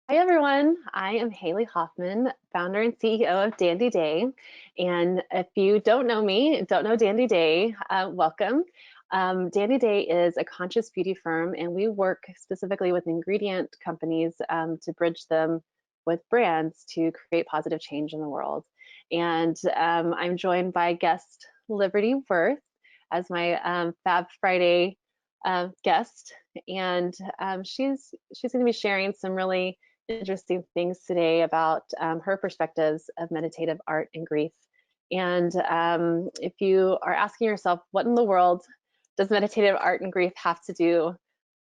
Hi everyone, I am Hayley Hoffman, founder and CEO of Dandi Day. And if you don't know me, don't know Dandi Day, welcome. Dandi Day is a conscious beauty firm, and we work specifically with ingredient companies to bridge them with brands to create positive change in the world. And I'm joined by guest Liberty Worth as my Fab Friday guest, and she's going to be sharing some really interesting things today about her perspectives of meditative art and grief. And if you are asking yourself, what in the world does meditative art and grief have to do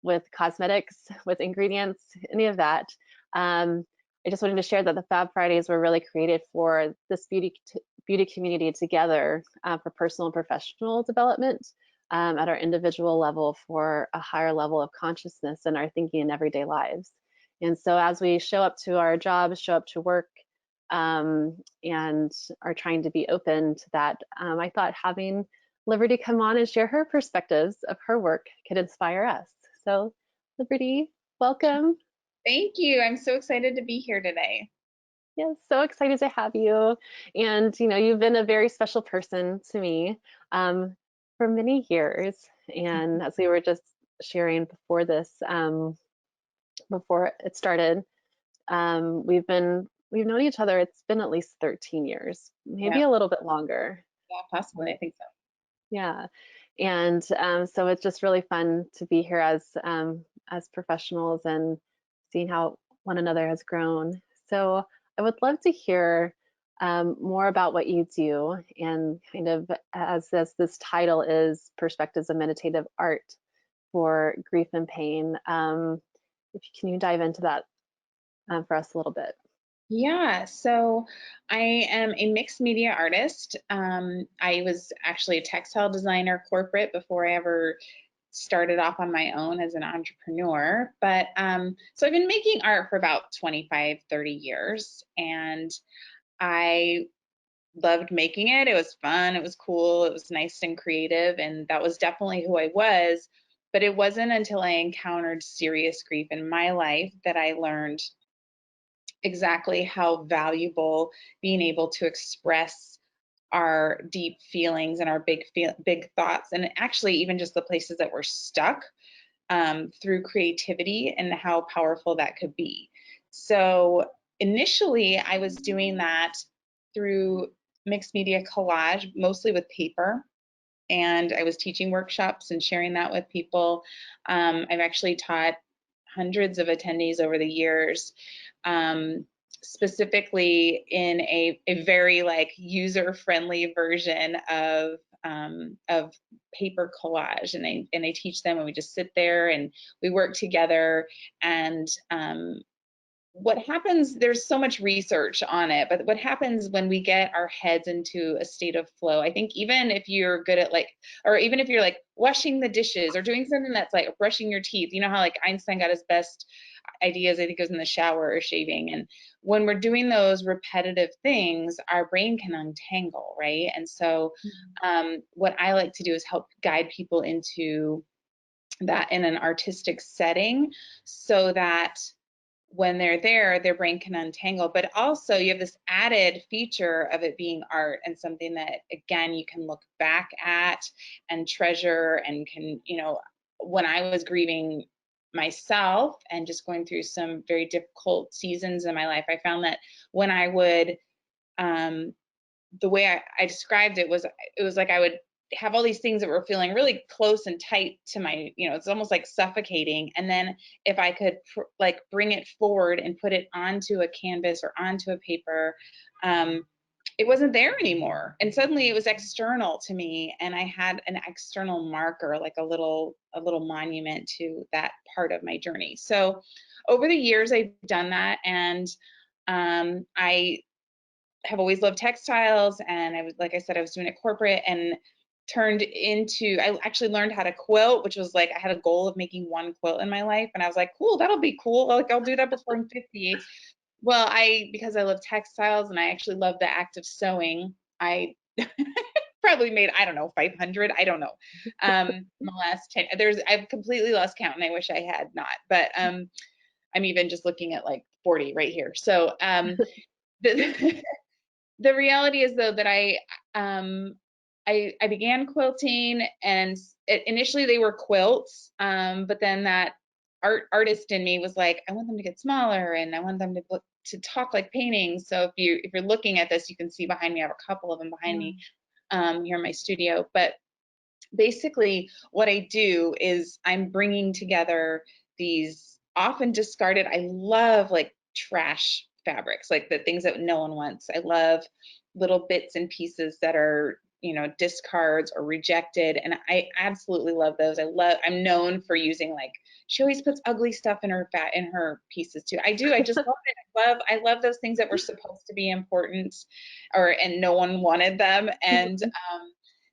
with cosmetics, with ingredients, any of that? I just wanted to share that the Fab Fridays were really created for this beauty community together for personal and professional development at our individual level for a higher level of consciousness in our thinking in everyday lives. And so as we show up to our jobs, show up to work, and are trying to be open to that, I thought having Liberty come on and share her perspectives of her work could inspire us. So Liberty, welcome. Thank you. I'm so excited to be here today. Yes, so excited to have you. And you've been a very special person to me for many years. And as we were just sharing before before it started, we've known each other. It's been at least 13 years, maybe Yeah, a little bit longer. yeah, possibly. I think so. Yeah, and so it's just really fun to be here as professionals and seeing how one another has grown. So I would love to hear more about what you do, and kind of as this title is Perspectives of Meditative Art for Grief and Pain. If can you dive into that for us a little bit? Yeah, so I am a mixed media artist. I was actually a textile designer corporate before I ever started off on my own as an entrepreneur. But so I've been making art for about 25, 30 years, and I loved making it. It was fun, it was cool, it was nice and creative, and that was definitely who I was. But it wasn't until I encountered serious grief in my life that I learned exactly how valuable being able to express our deep feelings and our big thoughts, and actually even just the places that we're stuck, through creativity, and how powerful that could be. So initially, I was doing that through mixed media collage, mostly with paper. And I was teaching workshops and sharing that with people. I've actually taught hundreds of attendees over the years, specifically in a very like user-friendly version of paper collage. And I teach them, and we just sit there and we work together. And what happens, there's so much research on it, but what happens when we get our heads into a state of flow, I think even if you're good at like, or even if you're like washing the dishes or doing something that's like brushing your teeth, you know how like Einstein got his best ideas, I think it was in the shower or shaving. And when we're doing those repetitive things, our brain can untangle, right? And so what I like to do is help guide people into that in an artistic setting, so that when they're there, their brain can untangle. But also, you have this added feature of it being art, and something that, again, you can look back at and treasure. And can, when I was grieving myself and just going through some very difficult seasons in my life, I found that when I would, um, the way I described it was like I would have all these things that were feeling really close and tight to my, it's almost like suffocating. And then if I could like bring it forward and put it onto a canvas or onto a paper, it wasn't there anymore. And suddenly it was external to me, and I had an external marker, like a little monument to that part of my journey. So over the years, I've done that. And I have always loved textiles, and like I said, I was doing it corporate, and I actually learned how to quilt, which was like, I had a goal of making one quilt in my life, and I was like, cool, that'll be cool. Like, I'll do that before I'm 50. Well, because I love textiles and I actually love the act of sewing, I probably made, I don't know, 500, I don't know. In the last 10, I've completely lost count, and I wish I had not. But I'm even just looking at like 40 right here. So the the reality is though that I began quilting, and initially they were quilts, but then that artist in me was like, I want them to get smaller, and I want them to look, to talk like paintings. So if you're looking at this, you can see behind me, I have a couple of them behind Yeah. me here in my studio. But basically what I do is I'm bringing together these often discarded, I love like trash fabrics, like the things that no one wants. I love little bits and pieces that are, you know, discards or rejected. And I absolutely love those. I'm known for using like, she always puts ugly stuff in her in her pieces too. I do. I just love it. I love those things that were supposed to be important and no one wanted them. And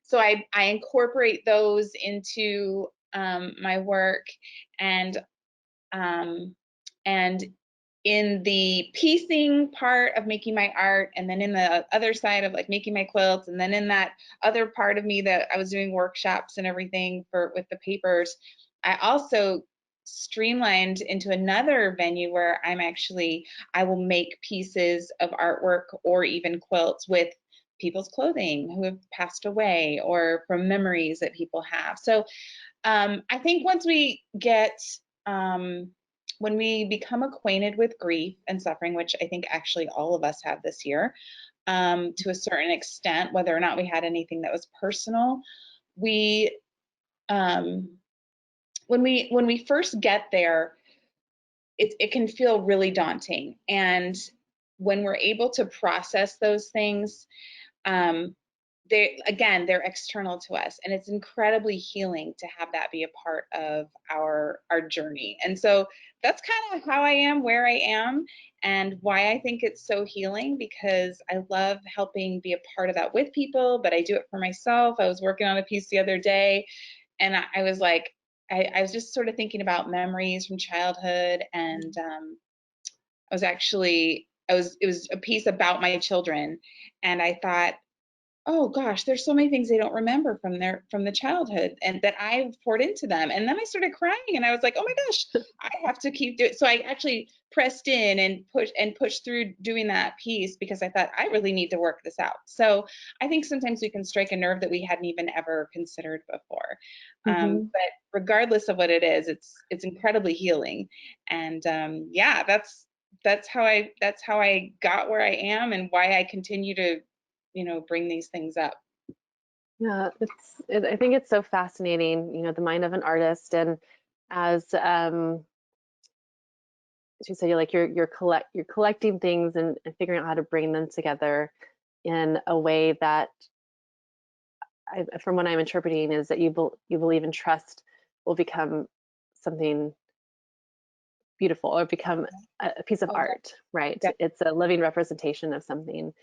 so I incorporate those into my work, and um, and in the piecing part of making my art, and then in the other side of like making my quilts, and then in that other part of me that I was doing workshops and everything for with the papers, I also streamlined into another venue where I will make pieces of artwork or even quilts with people's clothing who have passed away or from memories that people have. So I think once we get when we become acquainted with grief and suffering, which I think actually all of us have this year, to a certain extent, whether or not we had anything that was personal, we um, when we first get there, it can feel really daunting. And when we're able to process those things, um, they're external to us, and it's incredibly healing to have that be a part of our journey. And so that's kind of how I am where I am, and why I think it's so healing, because I love helping be a part of that with people, but I do it for myself. I was working on a piece the other day, and I was like, I was just sort of thinking about memories from childhood, and it was a piece about my children, and I thought, oh gosh, there's so many things they don't remember from the childhood and that I've poured into them. And then I started crying, and I was like, oh my gosh, I have to keep doing. So I actually pressed in and pushed through doing that piece, because I thought I really need to work this out. So I think sometimes we can strike a nerve that we hadn't even ever considered before. Mhm. But regardless of what it is, it's incredibly healing. And yeah, that's how I got where I am, and why I continue to, you know, bring these things up. Yeah, I think it's so fascinating, you know, the mind of an artist. And as you said, you're collecting things and figuring out how to bring them together in a way that from what I'm interpreting is that you believe and trust will become something beautiful or become a piece of Oh, art, right? that, It's a living representation of something,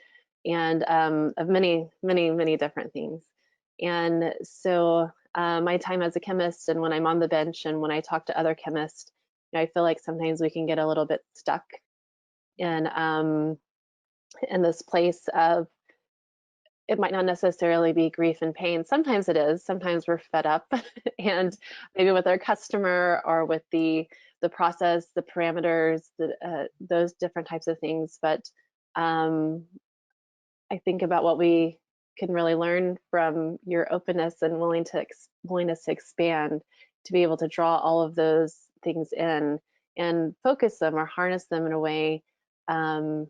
and of many different things. And so my time as a chemist, and when I'm on the bench and when I talk to other chemists, you know, I feel like sometimes we can get a little bit stuck in in this place of, it might not necessarily be grief and pain. Sometimes it is. Sometimes we're fed up, and maybe with our customer or with the process, the parameters, those different types of things. But um, I think about what we can really learn from your openness and willingness to expand, to be able to draw all of those things in and focus them or harness them in a way, um,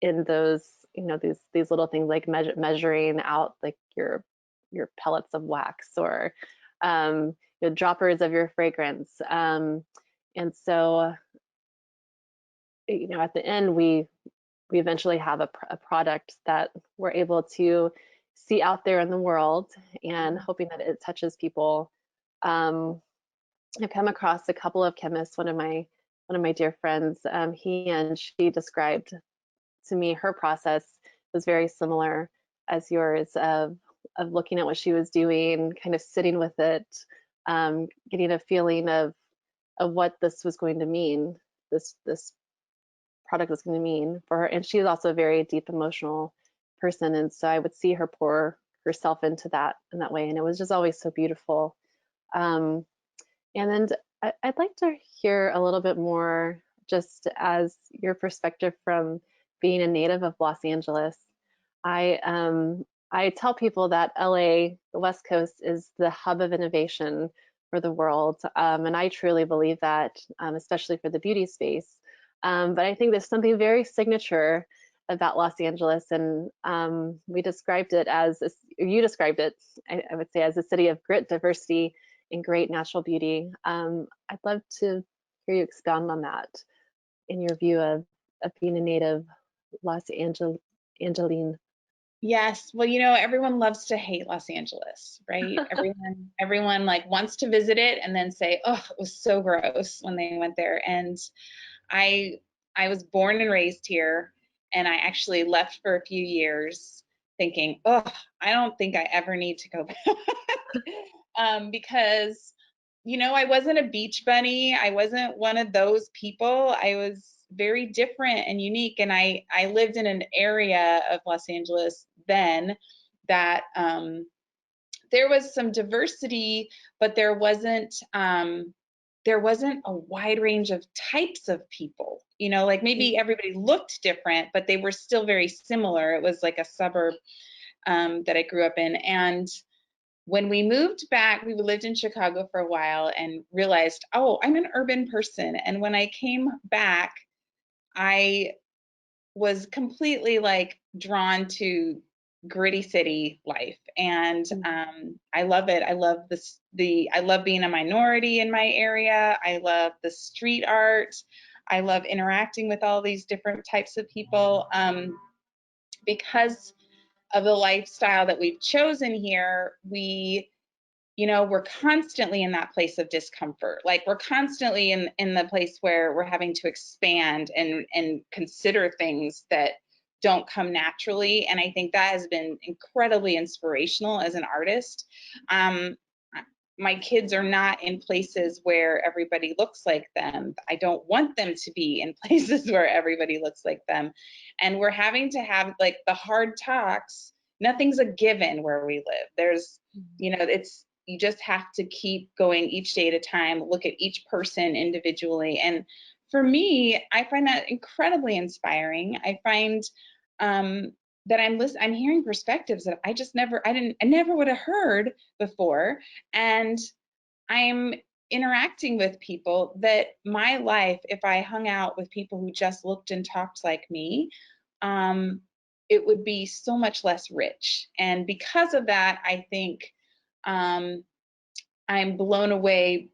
in those, you know, these little things like measuring out like your pellets of wax, or your droppers of your fragrance, and so, you know, at the end we eventually have a product that we're able to see out there in the world, and hoping that it touches people. Um, I've come across a couple of chemists. One of my dear friends, he and she described to me her process was very similar as yours, of looking at what she was doing, kind of sitting with it, getting a feeling of what this was going to mean. This product was going to mean for her. And she was also a very deep emotional person. And so I would see her pour herself into that in that way. And it was just always so beautiful. Um, and then I'd like to hear a little bit more just as your perspective from being a native of Los Angeles. I tell people that LA, the West Coast, is the hub of innovation for the world, and I truly believe that, especially for the beauty space. But I think there's something very signature about Los Angeles, and we described it as, you described it, I would say, as a city of grit, diversity, and great natural beauty. I'd love to hear you expound on that in your view of being a native Angeline. Yes. Well, everyone loves to hate Los Angeles, right? Everyone like wants to visit it and then say, "Oh, it was so gross" when they went there. And I I was born and raised here, and I actually left for a few years thinking, "Oh, I don't think I ever need to go back." Because I wasn't a beach bunny. I wasn't one of those people. I was very different and unique, and I lived in an area of Los Angeles then that there was some diversity, but there wasn't a wide range of types of people. Like maybe everybody looked different, but they were still very similar. It was like a suburb that I grew up in. And when we moved back, we lived in Chicago for a while and realized, oh, I'm an urban person. And when I came back, I was completely like drawn to gritty city life, and I love it. I love I love being a minority in my area. I love the street art. I love interacting with all these different types of people, because of the lifestyle that we've chosen here. We're constantly in that place of discomfort. Like we're constantly in the place where we're having to expand and consider things that don't come naturally. And I think that has been incredibly inspirational as an artist. Um, my kids are not in places where everybody looks like them. I don't want them to be in places where everybody looks like them. And we're having to have like the hard talks. Nothing's a given where we live. It's you just have to keep going each day at a time, look at each person individually. And for me, I find that incredibly inspiring. I find that I'm hearing perspectives that I never would have heard before. And I'm interacting with people that my life, if I hung out with people who just looked and talked like me, um, it would be so much less rich. And because of that, I think um, I'm blown away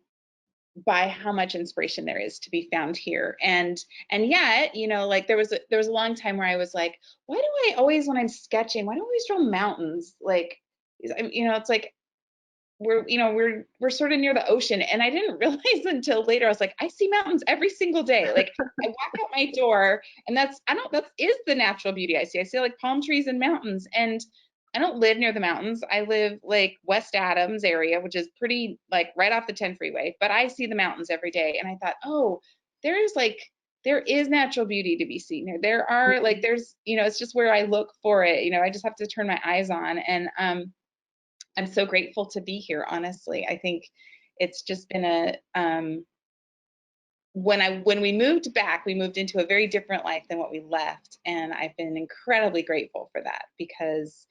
by how much inspiration there is to be found here. And yet, like there was a long time where I was like, why do I always, when I'm sketching, why do I always draw mountains? Like, it's like we're sort of near the ocean, and I didn't realize until later. I was like, I see mountains every single day. Like I walk out my door, and that is the natural beauty I see. I see like palm trees and mountains. And I don't live near the mountains. I live like West Adams area, which is pretty like right off the 10 freeway, but I see the mountains every day. And I thought, oh, there is natural beauty to be seen here. There are like it's just where I look for it. I just have to turn my eyes on. And I'm so grateful to be here, honestly. I think it's just been when we moved back, we moved into a very different life than what we left. And I've been incredibly grateful for that, because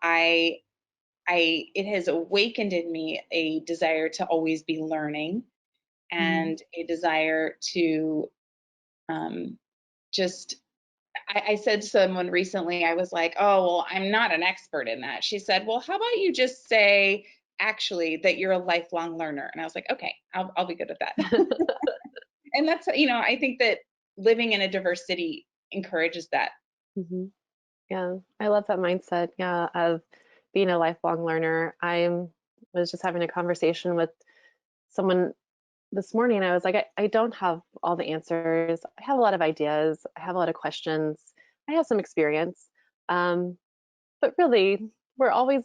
I it has awakened in me a desire to always be learning, and a desire to just I said to someone recently, I was like, oh, well, I'm not an expert in that. She said, well, how about you just say actually that you're a lifelong learner? And I was like, okay, I'll be good with that. And that's, I think that living in a diverse city encourages that. Mm-hmm. Yeah, I love that mindset. Yeah, of being a lifelong learner. I was just having a conversation with someone this morning. I was like, I don't have all the answers. I have a lot of ideas. I have a lot of questions. I have some experience. But really, we're always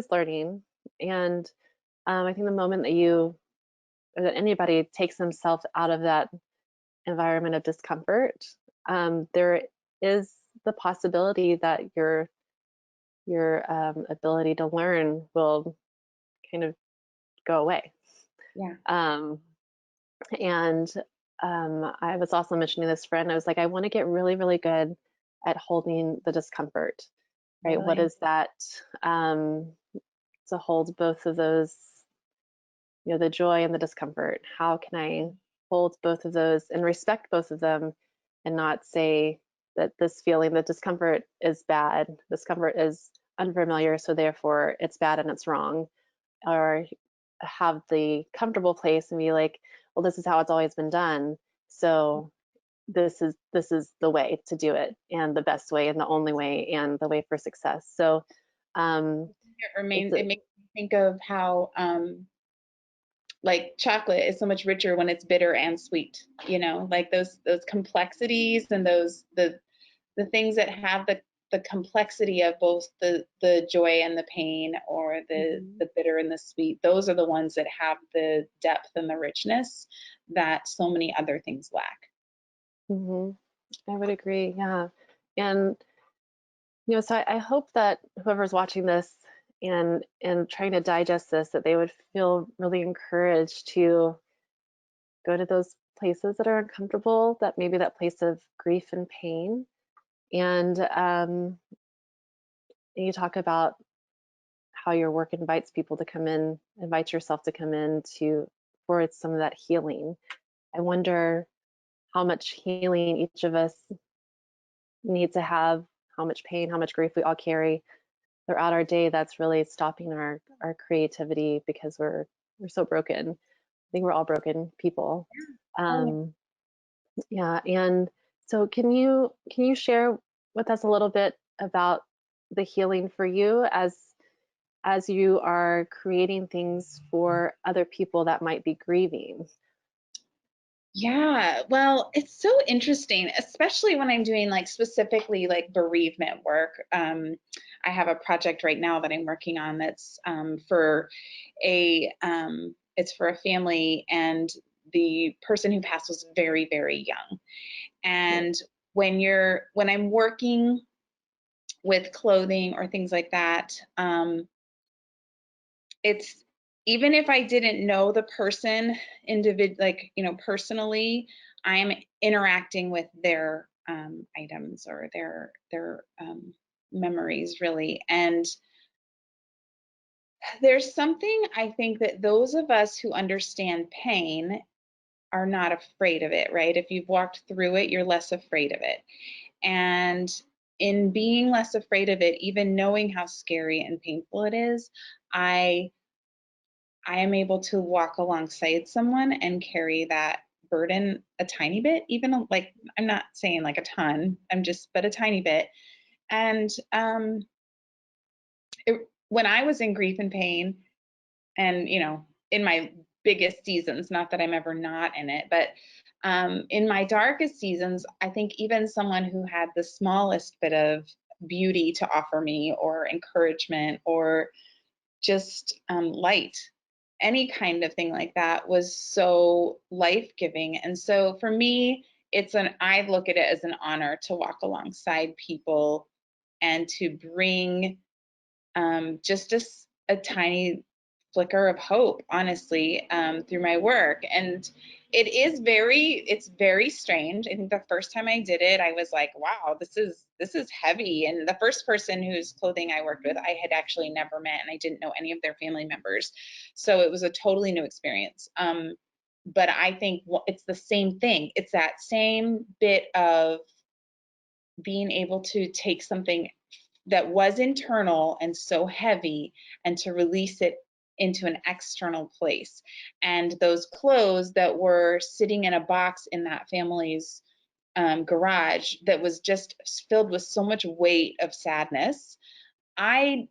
learning. And I think the moment that or that anybody takes themselves out of that environment of discomfort, there is the possibility that your ability to learn will kind of go away. Yeah. Um, and I was also mentioning this friend, I was like, I want to get really, really good at holding the discomfort, right? What Really? is that um, to hold both of those, the joy and the discomfort? How can I hold both of those and respect both of them and not say that this feeling, that discomfort is bad, discomfort is unfamiliar, so therefore it's bad and it's wrong, or have the comfortable place and be like, well, this is how it's always been done. So this is the way to do it, and the best way and the only way and the way for success. So um it's It makes me think of how like chocolate is so much richer when it's bitter and sweet, like those complexities and the things that have the complexity of both the joy and the pain, or mhm, the bitter and the sweet. Those are the ones that have the depth and the richness that so many other things lack. mhm, I would agree, yeah. And so I hope that whoever's watching this and trying to digest this, that they would feel really encouraged to go to those places that are uncomfortable, that maybe that place of grief and pain. And you talk about how your work invites people to come in, invites yourself to come in to for some of that healing. I wonder how much healing each of us need to have, how much pain, how much grief we all carry throughout our day that's really stopping our creativity because we're so broken. I think we're all broken people. Oh, yeah. Um, yeah, and so can you share with us a little bit about the healing for you as you are creating things for other people that might be grieving? Yeah, well, it's so interesting, especially when I'm doing like specifically like bereavement work. I have a project right now that I'm working on that's it's for a family, and the person who passed was very, very young. Yeah. And when I'm working with clothing or things like that, it's even if I didn't know the person like, personally, I'm interacting with their items or their memories, really. And there's something, I think, that those of us who understand pain are not afraid of it, right? If you've walked through it, you're less afraid of it. And in being less afraid of it, even knowing how scary and painful it is, I I am able to walk alongside someone and carry that burden a tiny bit, even like, I'm not saying like a ton, but a tiny bit. And when I was in grief and pain, and in my biggest seasons, not that I'm ever not in it, but in my darkest seasons, I think even someone who had the smallest bit of beauty to offer me, or encouragement, or just light, any kind of thing like that, was so life giving. And so for me, I look at it as an honor to walk alongside people and to bring just a tiny flicker of hope, honestly, through my work. And it's very strange. I think the first time I did it, I was like, wow, this is heavy. And the first person whose clothing I worked with, I had actually never met, and I didn't know any of their family members. So it was a totally new experience. But I think it's the same thing. It's that same bit of being able to take something that was internal and so heavy, and to release it into an external place. And those clothes that were sitting in a box in that family's garage, that was just filled with so much weight of sadness, I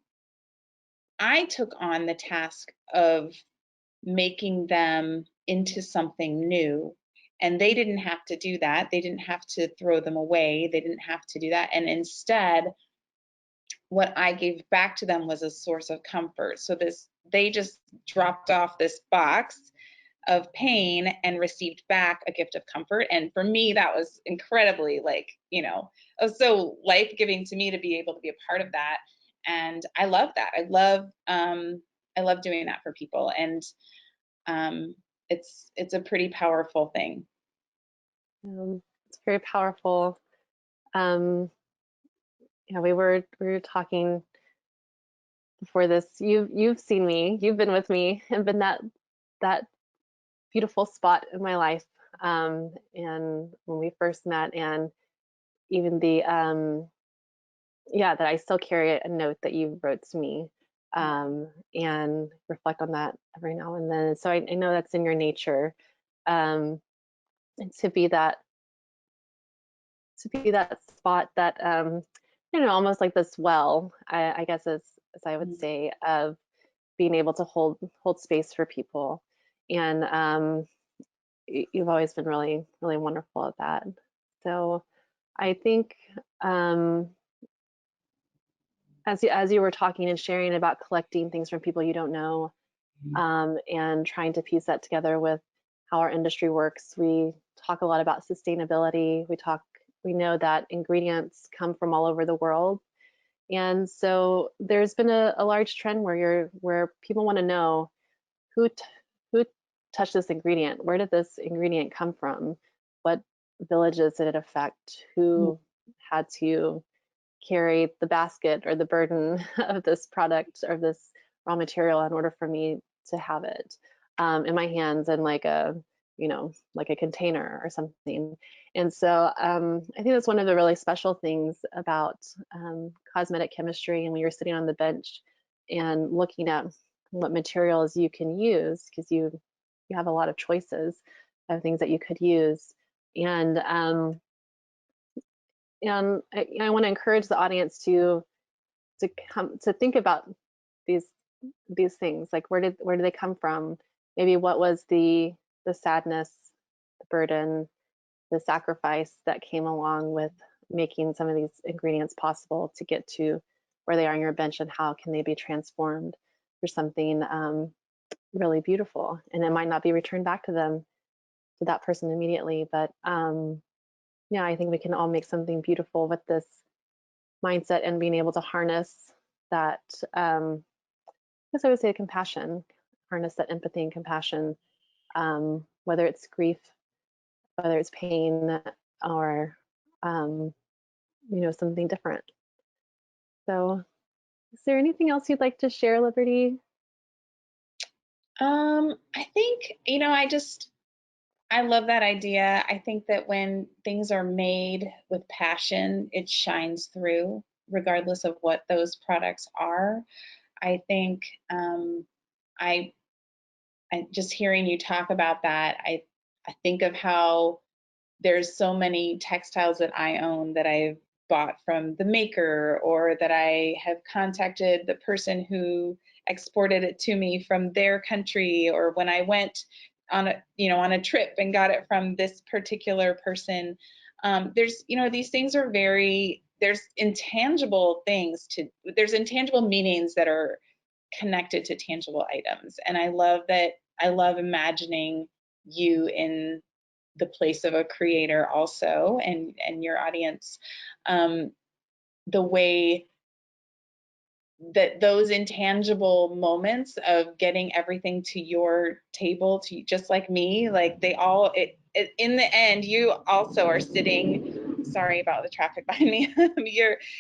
I took on the task of making them into something new. And they didn't have to do that. They didn't have to throw them away. They didn't have to do that. And instead, what I gave back to them was a source of comfort. So they just dropped off this box of pain and received back a gift of comfort. And for me, that was incredibly, like, it was so life-giving to me to be able to be a part of that. And I love that. I love doing that for people. And um it's a pretty powerful thing. It's very powerful. Um, yeah, we were talking before this. You've seen me. You've been with me and been that beautiful spot in my life. And when we first met, and even the yeah, that I still carry a note that you wrote to me, and reflect on that every now and then. So I know that's in your nature, um, and to be that spot that almost like this well, I guess as I would say, of being able to hold space for people. And you've always been really really wonderful at that. So I think, um, as you were talking and sharing about collecting things from people you don't know, and trying to piece that together with how our industry works, we talk a lot about sustainability. We know that ingredients come from all over the world, and so there's been a large trend where people want to know who who touched this ingredient, where did this ingredient come from, what villages did it affect, who had to carry the basket or the burden of this product or this raw material in order for me to have it, in my hands, and like a container or something. And so I think that's one of the really special things about cosmetic chemistry. And when you're sitting on the bench and looking at what materials you can use, because you have a lot of choices of things that you could use. And I want to encourage the audience to think about these these things, like where do they come from? Maybe what was the sadness, the burden, the sacrifice that came along with making some of these ingredients possible to get to where they are on your bench, and how can they be transformed for something really beautiful? And it might not be returned back to them, to that person immediately, but yeah, I think we can all make something beautiful with this mindset and being able to harness that, I guess I would say compassion, harness that empathy and compassion, whether it's grief, whether it's pain, or something different. So, is there anything else you'd like to share, Liberty? I think, I love that idea. I think that when things are made with passion, it shines through, regardless of what those products are. I think, I, I just hearing you talk about that, I think of how there's so many textiles that I own that I've bought from the maker, or that I have contacted the person who exported it to me from their country, or when I went on a trip and got it from this particular person. These things are there's intangible meanings that are connected to tangible items. And I love imagining you in the place of a creator also, and your audience, um, the way that those intangible moments of getting everything to your table, to just like me, like in the end, you also are sitting, sorry about the traffic behind me,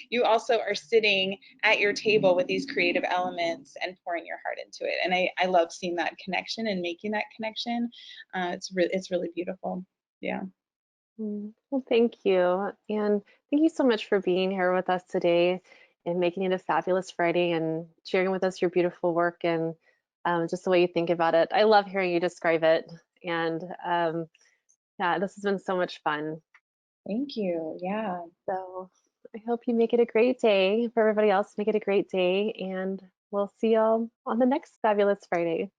you also are sitting at your table with these creative elements and pouring your heart into it. And I love seeing that connection and making that connection. It's really beautiful. Yeah. Well, thank you. And thank you so much for being here with us today and making it a fabulous Friday and sharing with us your beautiful work, and just the way you think about it. I love hearing you describe it. And yeah, this has been so much fun. Thank you. Yeah. So I hope you make it a great day. For everybody else, make it a great day. And we'll see y'all on the next fabulous Friday.